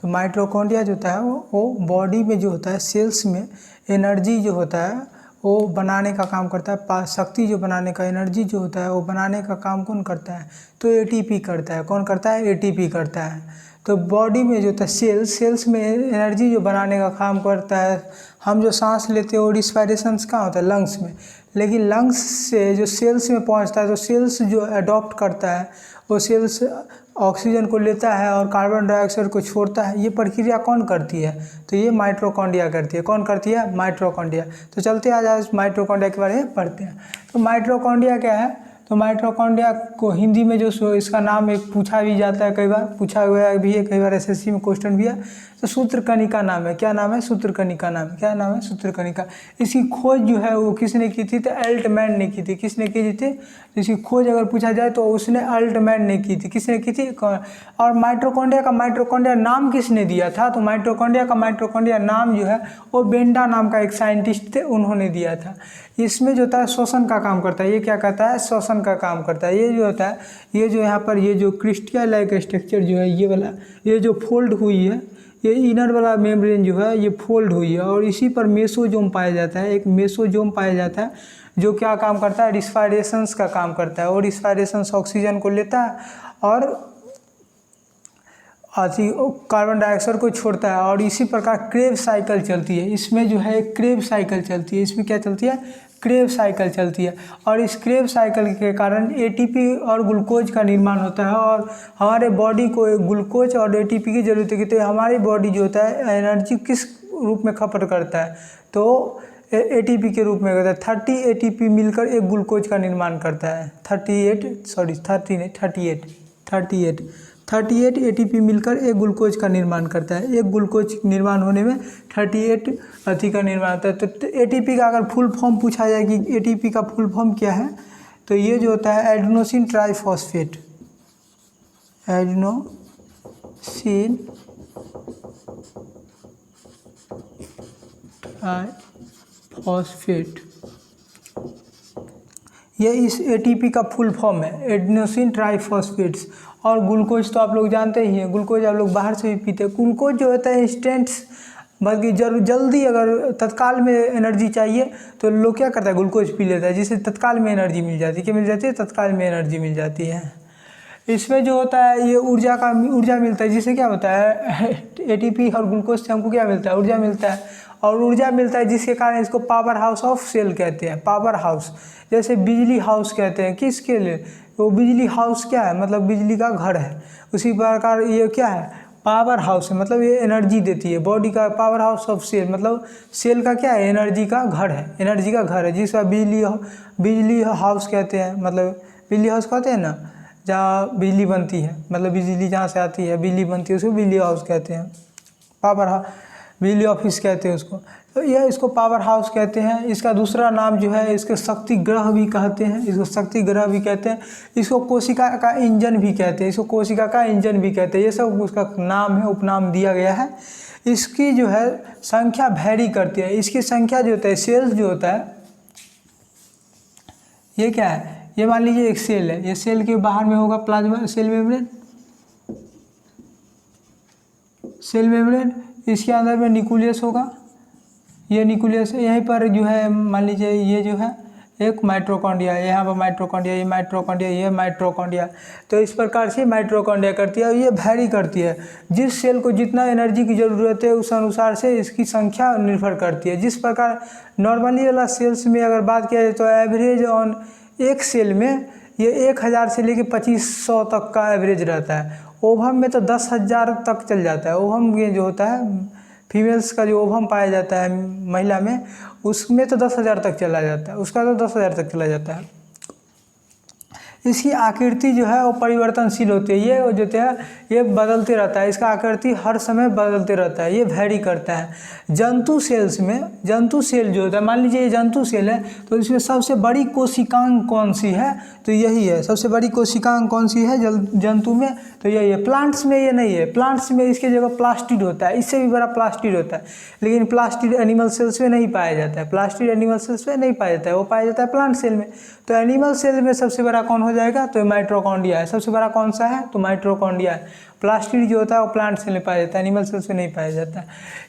तो माइटोकॉन्ड्रिया जो होता है वो बॉडी में जो होता है सेल्स में एनर्जी जो होता है वो बनाने का काम करता है। शक्ति जो बनाने का, एनर्जी जो होता है वो बनाने का काम कौन करता है? तो एटीपी करता है। कौन करता है? एटीपी करता है। तो बॉडी में जो होता है सेल्स में एनर्जी जो बनाने का काम करता है। हम जो सांस लेते हैं वो रिस्पायरेशन कहाँ होता है? लंग्स में। लेकिन लंग्स से जो सेल्स में पहुंचता है तो सेल्स जो अडॉप्ट करता है वो सेल्स ऑक्सीजन को लेता है और कार्बन डाइऑक्साइड को छोड़ता है। ये प्रक्रिया कौन करती है? तो ये माइटोकॉन्ड्रिया करती है। कौन करती है? माइटोकॉन्ड्रिया। तो चलते आज माइटोकॉन्ड्रिया के बारे में पढ़ते हैं। तो माइटोकॉन्ड्रिया क्या है? तो माइटोकॉन्ड्रिया को हिंदी में जो इसका नाम एक पूछा भी जाता है, कई बार पूछा हुआ भी है, कई बार एसएससी में क्वेश्चन भी है। तो सूत्रकणिका नाम है। क्या नाम है? सूत्रकणिका नाम है। क्या नाम है? सूत्रकणिका। इसकी खोज जो है वो किसने की थी? तो अल्टमैन ने की थी। किसने की थी? इसकी खोज अगर पूछा जाए तो उसने अल्टमैन ने की थी। किसने की थी? और माइटोकॉन्ड्रिया नाम किसने दिया था? तो माइटोकॉन्ड्रिया नाम जो है वो बेंडा नाम का एक साइंटिस्ट थे, उन्होंने दिया था। इसमें जो होता है श्वसन का काम करता है। ये क्या करता है? श्वसन का काम करता है। ये जो होता है, ये जो यहाँ पर ये जो क्रिस्टल लाइक स्ट्रक्चर जो है ये वाला, ये जो फोल्ड हुई है, ये इनर वाला मेम्ब्रेन जो है ये फोल्ड हुई है और इसी पर मेसोजोम पाया जाता है। एक मेसोजोम पाया जाता है जो क्या काम करता है? रिस्पायरेशंस का काम करता है। और रिस्पायरेशंस ऑक्सीजन को लेता है और कार्बन डाइऑक्साइड को छोड़ता है और इसी प्रकार क्रेब साइकिल चलती है। इसमें जो है क्रेब साइकिल चलती है। इसमें क्या चलती है? क्रेब साइकिल चलती है। और इस क्रेब साइकिल के कारण एटीपी और ग्लूकोज का निर्माण होता है और हमारे बॉडी को ग्लूकोज और एटीपी की जरूरत है। तो हमारी बॉडी जो होता है एनर्जी किस रूप में खपत करता है? तो एटीपी के रूप में करता है। 30 एटीपी मिलकर एक ग्लूकोज का निर्माण करता है। 38 एटीपी मिलकर एक ग्लूकोज का निर्माण करता है। एक ग्लूकोज निर्माण होने में 38 अति का निर्माण होता है। तो एटीपी का अगर फुल फॉर्म पूछा जाए कि एटीपी का फुल फॉर्म क्या है, तो ये जो होता है एडेनोसिन ट्राइफॉस्फेट। एडेनोसिन ट्राइफॉस्फेट, ये इस एटीपी का फुल फॉर्म है, एडेनोसिन ट्राइफॉस्फेट्स। और ग्लूकोज तो आप लोग जानते ही हैं, ग्लूकोज आप लोग बाहर से भी पीते हैं। ग्लूकोज जो होता है इंस्टेंट्स, बल्कि जल्दी अगर तत्काल में एनर्जी चाहिए तो लोग क्या करता है? ग्लूकोज पी लेता है, जिससे तत्काल में एनर्जी मिल जाती है। क्या मिल जाती है? तत्काल में एनर्जी मिल जाती है। इसमें जो होता है ये ऊर्जा मिलता है, जिससे क्या होता है? एटीपी और ग्लूकोज से हमको क्या मिलता है? ऊर्जा मिलता है। और ऊर्जा मिलता है जिसके कारण इसको पावर हाउस ऑफ सेल कहते हैं। पावर हाउस, जैसे बिजली हाउस कहते हैं। किसके लिए? तो बिजली हाउस क्या है? मतलब बिजली का घर है। उसी प्रकार ये क्या है? पावर हाउस है। मतलब ये एनर्जी देती है बॉडी का। पावर हाउस ऑफ सेल मतलब सेल का क्या है? एनर्जी का घर है। एनर्जी का घर है जिसका बिजली हाउस कहते हैं। मतलब बिजली हाउस कहते हैं ना, जहाँ बिजली बनती है, मतलब बिजली जहाँ से आती है, बिजली बनती है, उसको बिजली हाउस कहते हैं। बिजली ऑफिस कहते हैं उसको। तो यह इसको पावर हाउस कहते हैं। इसका दूसरा नाम जो है इसके शक्ति ग्रह भी कहते हैं। इसको शक्ति ग्रह भी कहते हैं। इसको कोशिका का इंजन भी कहते हैं। इसको कोशिका का इंजन भी कहते हैं। ये सब उसका नाम है, उपनाम दिया गया है। इसकी जो है संख्या वैरी करती है। इसकी संख्या जो होता है, सेल्स जो होता है, ये क्या है? ये मान लीजिए एक सेल है। ये सेल के बाहर में होगा प्लाज्मा सेल मेम्ब्रेन, इसके अंदर में न्यूक्लियस होगा। ये न्यूक्लियस यहीं पर जो है, मान लीजिए ये जो है एक माइटोकॉन्ड्रिया, यहाँ पर माइटोकॉन्ड्रिया, ये माइटोकॉन्ड्रिया, ये माइटोकॉन्ड्रिया। तो इस प्रकार से माइटोकॉन्ड्रिया करती है और ये वैरी करती है। जिस सेल को जितना एनर्जी की ज़रूरत है उस अनुसार से इसकी संख्या निर्भर करती है। जिस प्रकार नॉर्मली वाला सेल्स में अगर बात किया जाए तो एवरेज ऑन एक सेल में ये 1000 से लेकर 2500 तक का एवरेज रहता है। ओवम में तो 10,000 तक चल जाता है। ओवम ये जो होता है फीमेल्स का जो ओवम पाया जाता है महिला में, उसमें तो 10,000 तक चला जाता है। उसका तो 10,000 तक चला जाता है। इसकी आकृति जो है वो परिवर्तनशील होती है। ये जो है ये बदलते रहता है। इसका आकृति हर समय बदलते रहता है। ये वैरी करता है। जंतु सेल्स में, जंतु सेल जो होता है, मान लीजिए ये जंतु सेल है, तो इसमें सबसे बड़ी कोशिकांग कौन सी है? तो यही है। सबसे बड़ी कोशिकांग कौन सी है जंतु में? तो यही है। प्लांट्स में ये नहीं है। प्लांट्स में इसके जगह प्लास्टिड होता है, इससे भी बड़ा प्लास्टिड होता है। लेकिन प्लास्टिड एनिमल सेल्स में नहीं पाया जाता है। प्लास्टिड एनिमल सेल्स में नहीं पाया जाता है, वो पाया जाता है प्लांट सेल में। तो एनिमल सेल में सबसे बड़ा कौन हो हो जाएगा तो माइटोकॉन्ड्रिया है। सबसे बड़ा कौन सा है तो माइटोकॉन्ड्रिया है। प्लास्टिड जो होता है वो प्लांट सेल में पाया जाता है, एनिमल सेल्स में नहीं पाया जाता है।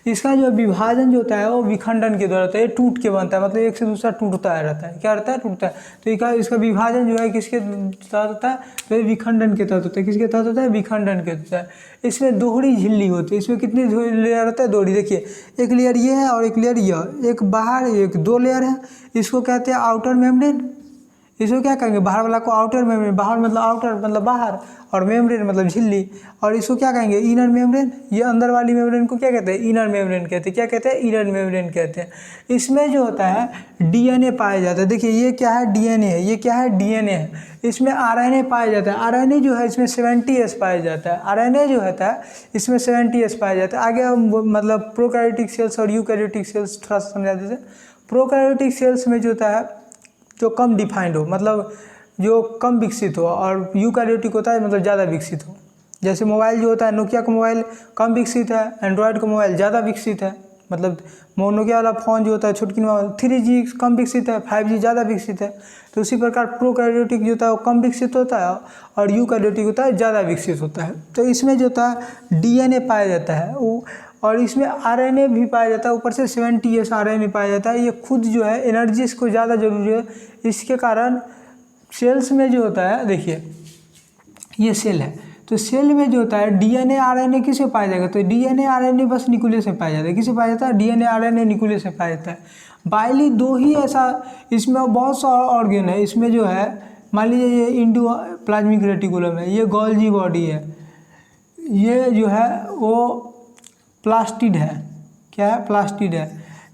इसका जो विभाजन जो होता है वो विखंडन के द्वारा होता है, ये टूट के बनता है, मतलब एक से दूसरा टूटता रहता है। क्या रहता है टूटता है। तो इसका विभाजन जो है किसके तहत होता है तो ये विखंडन के तहत होता है। किसके तहत होता है विखंडन के होता है। इसमें दोहरी झिल्ली होती है। इसमें कितनी लेयर होता है दोहरी। देखिए एक लेयर ये है और एक लेयर यह, एक बाहर एक 2 लेयर है। इसको कहते हैं आउटर मेम्ब्रेन। इसको क्या कहेंगे बाहर वाला को आउटर मेम्ब्रेन, बाहर मतलब आउटर मतलब बाहर, और मेम्ब्रेन मतलब झिल्ली। और इसको क्या कहेंगे इनर मेम्ब्रेन। ये अंदर वाली मेम्ब्रेन को क्या कहते हैं इनर मेम्ब्रेन कहते हैं। क्या कहते हैं इनर मेम्ब्रेन कहते हैं। इसमें जो होता है डीएनए पाया जाता है। देखिए ये क्या है डीएनए है, ये क्या है डीएनए है। इसमें आरएनए पाया जाता है। आरएनए जो है इसमें 70S पाया जाता है। आरएनए जो होता है इसमें 70S पाया जाता है। आगे हम मतलब प्रोकैरियोटिक सेल्स और यूकैरियोटिक सेल्स थोड़ा सा समझा देते हैं। प्रोकैरियोटिक सेल्स में जो होता है जो कम डिफाइंड हो, मतलब जो कम विकसित हो, और यूकैरियोटिक होता है मतलब ज़्यादा विकसित हो। जैसे मोबाइल जो होता है नोकिया का मोबाइल कम विकसित है, एंड्रॉयड का मोबाइल ज़्यादा विकसित है। मतलब नोकिया वाला फ़ोन जो होता है छुटकी मोबाइल 3G कम विकसित है, 5G ज़्यादा विकसित है। तो उसी प्रकार प्रोकैरियोटिक जो होता है वो कम विकसित होता है और यूकैरियोटिक होता है ज़्यादा विकसित होता है। तो इसमें जो होता है डीएनए पाया जाता है वो, और इसमें आरएनए भी पाया जाता है। ऊपर से 70S आरएनए पाया जाता है। ये खुद जो है एनर्जी इसको ज़्यादा जरूरी है। इसके कारण सेल्स में जो होता है देखिए ये सेल है, तो सेल में जो होता है डीएनए आरएनए किसे पाया जाएगा तो डीएनए आरएनए बस न्यूक्लियस से पाया जाता है। किसे पाया जाता है डीएनए आरएनए न्यूक्लियस से पाया जाता है। बाइली 2 ही ऐसा, इसमें बहुत सा ऑर्गन है। इसमें जो है मान लीजिए ये इंडोप्लाज्मिक रेटिकुलम है, ये गोल्जी बॉडी है, ये जो है वो प्लास्टिड है। क्या है प्लास्टिड है।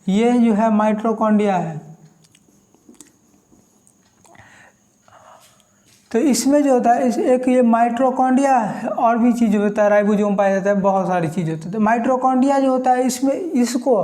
ये जो है माइटोकॉन्ड्रिया है। तो इसमें जो होता है एक ये माइटोकॉन्ड्रिया और भी चीज़ होता है, राइबोसोम पाया जाता है, बहुत सारी चीज़ होती है। तो माइटोकॉन्ड्रिया जो होता है इसमें इसको,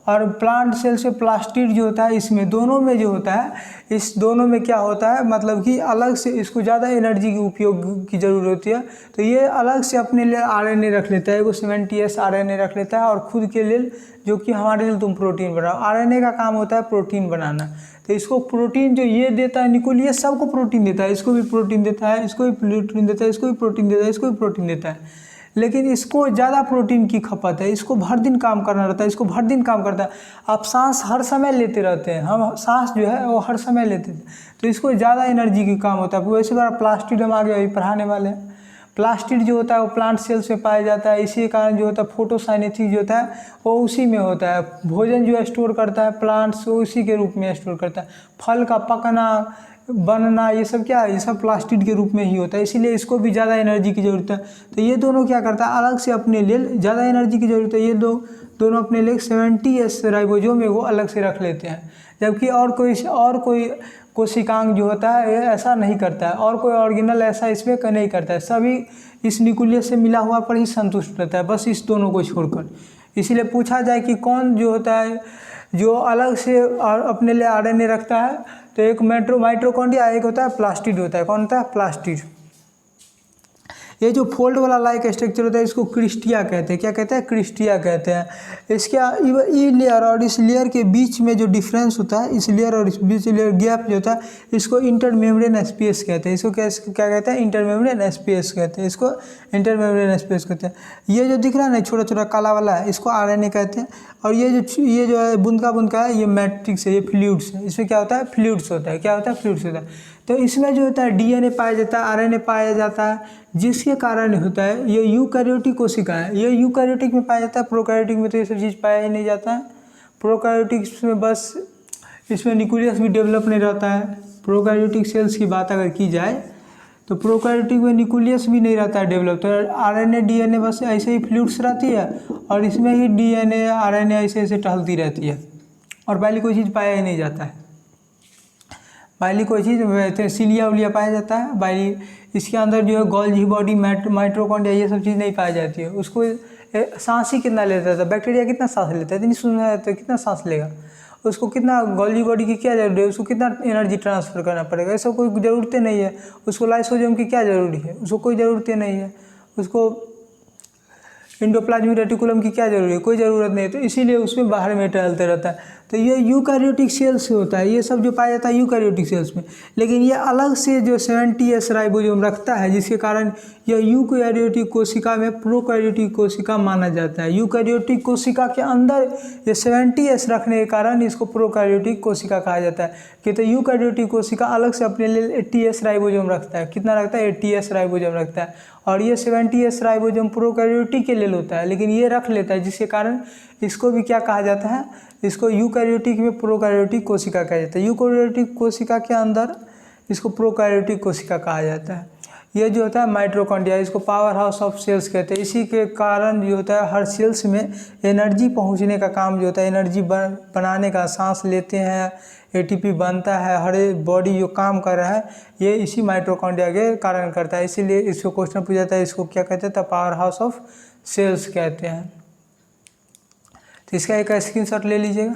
और प्लांट सेल से प्लास्टिड जो होता है इसमें दोनों में जो होता है, इस दोनों में क्या होता है मतलब कि अलग से इसको ज़्यादा एनर्जी की उपयोग की ज़रूरत होती है। तो ये अलग से अपने लिए आरएनए रख लेता है, वो 70S आरएनए रख लेता है और खुद के लिए जो कि हमारे लिए तुम प्रोटीन बनाओ। आरएनए का काम होता है प्रोटीन बनाना। तो इसको प्रोटीन जो ये देता है न्यूक्लियस सबको प्रोटीन देता है। इसको भी प्रोटीन देता है, इसको भी प्रोटीन देता है, इसको भी प्रोटीन देता है, इसको भी प्रोटीन देता है। लेकिन इसको ज़्यादा प्रोटीन की खपत है, इसको भर दिन काम करना रहता है, इसको भर दिन काम करता है। आप सांस हर समय लेते रहते हैं, हम सांस जो है वो हर समय लेते हैं, तो इसको ज़्यादा एनर्जी की काम होता है। वैसे बार प्लास्टिड हम आगे अभी पढ़ाने वाले हैं। प्लास्टिड जो होता है वो प्लांट सेल्स में पाया जाता है। इसी कारण जो होता है फोटोसाइनेसिस जो होता है वो उसी में होता है। भोजन जो स्टोर करता है प्लांट्स वो उसी के रूप में स्टोर करता है। फल का पकना बनना ये सब क्या है, ये सब प्लास्टिड के रूप में ही होता है। इसीलिए इसको भी ज़्यादा एनर्जी की ज़रूरत है। तो ये दोनों क्या करता है अलग से अपने लिए ज़्यादा एनर्जी की ज़रूरत है। ये दोनों अपने लिए 70S राइबोसोम में वो अलग से रख लेते हैं। जबकि और कोई कोशिकांग जो होता है ये ऐसा नहीं करता है, और कोई ऑर्गेनल ऐसा इसमें नहीं करता है। सभी इस न्यूक्लियस से मिला हुआ पर ही संतुष्ट रहता है, बस इस दोनों को छोड़कर। इसीलिए पूछा जाए कि कौन जो होता है जो अलग से और अपने लिए आरएनए रखता है, तो एक माइटोकॉन्ड्रिया, एक होता है प्लास्टिड होता है। कौन होता है प्लास्टिड। ये जो फोल्ड वाला लाइक स्ट्रक्चर होता है इसको क्रिस्टिया कहते हैं। क्या कहते हैं क्रिस्टिया कहते हैं। इसके ई लेयर और इस लेयर के बीच में जो डिफरेंस होता है, इस लेयर और इस बीच लेयर गैप जो होता है इसको इंटरमेम्ब्रेन स्पेस कहते हैं। इसको क्या कहते हैं इंटरमेम्ब्रेन स्पेस कहते हैं। इसको इंटरमेम्ब्रेन स्पेस कहते हैं। ये जो दिख रहा है ना छोटा छोटा काला वाला है इसको आरएनए कहते हैं। और ये जो है बुंद का है ये मैट्रिक्स है, ये फ्लूइड्स है। इसमें क्या होता है फ्लूइड्स होता है। क्या होता है फ्लूइड्स होता है। तो इसमें जो होता है डीएनए पाया जाता है, आरएनए पाया जाता है, जिसके कारण होता है ये यूकैरियोटिक कोशिका है। ये यूकैरियोटिक में पाया जाता है, प्रोकैरियोटिक में तो ये सब चीज़ पाया ही नहीं जाता है। प्रोकैरियोटिक्स में बस इसमें न्यूक्लियस भी डेवलप नहीं रहता है। प्रोकैरियोटिक सेल्स की बात अगर की जाए तो प्रोकैरियोटिक में न्यूक्लियस भी नहीं रहता है डेवलप। तो आरएनए डीएनए बस ऐसे ही फ्लूइड्स रहती है और इसमें ही डीएनए आरएनए ऐसे ऐसे टहलती रहती है और पहले कोई चीज़ पाया ही नहीं जाता है। बाइली कोई चीज़ सिलिया उलिया पाया जाता है बाइली। इसके अंदर जो है गोल्जी बॉडी माइटोकॉन्ड्रिया ये सब चीज़ नहीं पाई जाती है। उसको सांस ही कितना लेता था, बैक्टीरिया कितना सांस लेता है इतनी सुनना है तो कितना सांस लेगा। उसको कितना गोल्जी बॉडी की क्या जरूरत है, उसको कितना एनर्जी ट्रांसफ़र करना पड़ेगा। ऐसा कोई ज़रूरत नहीं है। उसको लाइसोसोम की क्या ज़रूरी है, उसको कोई ज़रूरत नहीं है। उसको इंडोप्लाज्मिक रेटिकुलम की क्या जरूरी है, कोई ज़रूरत नहीं है। तो इसीलिए उसमें बाहर में टहलते रहता है। तो ये यूकैरियोटिक सेल्स से होता है, ये सब जो पाया जाता है यूकैरियोटिक सेल्स में। लेकिन ये अलग से जो 70S राइबोसोम रखता है, जिसके कारण यह यूकैरियोटिक कोशिका में प्रोकैरियोटिक कोशिका माना जाता है। यूकैरियोटिक कोशिका के अंदर ये 70S रखने के कारण इसको प्रोकैरियोटिक कोशिका कहा जाता है। कि तो यूकैरियोटिक कोशिका अलग से अपने लिए 80S राइबोसोम रखता है। कितना रखता है? 80S राइबोसोम रखता है। और ये 70S राइबोसोम प्रोकैरियोटिक के लिए होता है, लेकिन ये रख लेता है, जिसके कारण इसको भी क्या कहा जाता है? इसको यूकैरियोटिक में प्रोकैरियोटिक कोशिका कहा जाता है। यूकैरियोटिक कोशिका के अंदर इसको प्रोकैरियोटिक कोशिका कहा जाता है। ये जो होता है माइटोकॉन्ड्रिया, इसको पावर हाउस ऑफ सेल्स कहते हैं। इसी के कारण जो होता है हर सेल्स में एनर्जी पहुंचने का काम जो होता है, एनर्जी बनाने का, सांस लेते हैं, एटीपी बनता है, हर बॉडी जो काम कर रहा है ये इसी माइटोकॉन्ड्रिया के कारण करता है। इसीलिए इसको क्वेश्चन पूछा जाता है, इसको क्या कहते हैं? तो पावर हाउस ऑफ सेल्स कहते हैं। तो इसका एक स्क्रीनशॉट ले लीजिएगा।